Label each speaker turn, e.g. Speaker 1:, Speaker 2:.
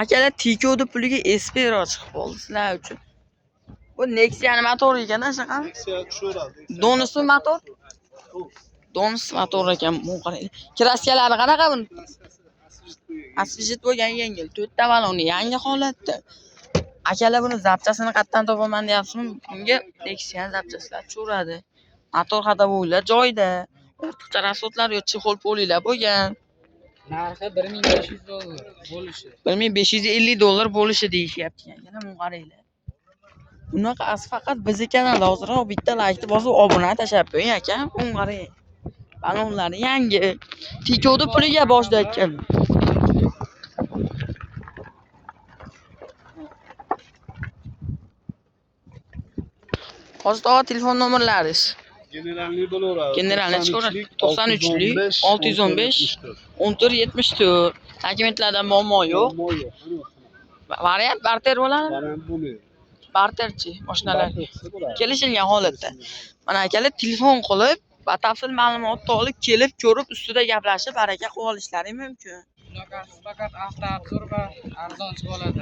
Speaker 1: Akalar Tiko'da puliga Espero chiqib qoldi sizlar uchun. Bu Nexia'ning motori ekan-da, shaqami?
Speaker 2: Nexia tushiradi.
Speaker 1: Donusmi motor? Donus motor ekan, bu qarang. Kraskalari qanaqa buni? Asfijit bo'lgan yengil. 4 ta baloni yangi holatda. Akalar buni zapchasini qayerdan topaman deyapsizmi? Bunga Nexia zapchasilar tushiradi. Motor xatovoylar joyida. Ortiqcha rasxodlar yo'q, chexol polilar bo'lgan.
Speaker 3: Narxi $1500 bo'lishi.
Speaker 1: $1550 bo'lishi deyishyapti. Yana bu qaranglar. Bunaqa faqat bizni kanalda hozirroq bitta like bosib obuna tashlab qo'ying aka. Bu qarang. Balonlari yangi. Tiko'da puliga boshda ekan. Hozir telefon nomerlaringiz.
Speaker 2: Generalni bo'laveradi.
Speaker 1: Generalni chiqaradi. 93lik 615 1474. Dokumentlarda muammo yo'q. Variant barter bo'ladimi?
Speaker 2: Variant bo'lmaydi.
Speaker 1: Barterchi mashinalar kelishilgan holatda. Mana akalar telefon qilib, batafsil ma'lumotni olib kelib ko'rib ustida gaplashib baraka qilib olishlari mumkin.
Speaker 3: Bunaqasi faqat avtoobzor va arzonchi bo'ladi.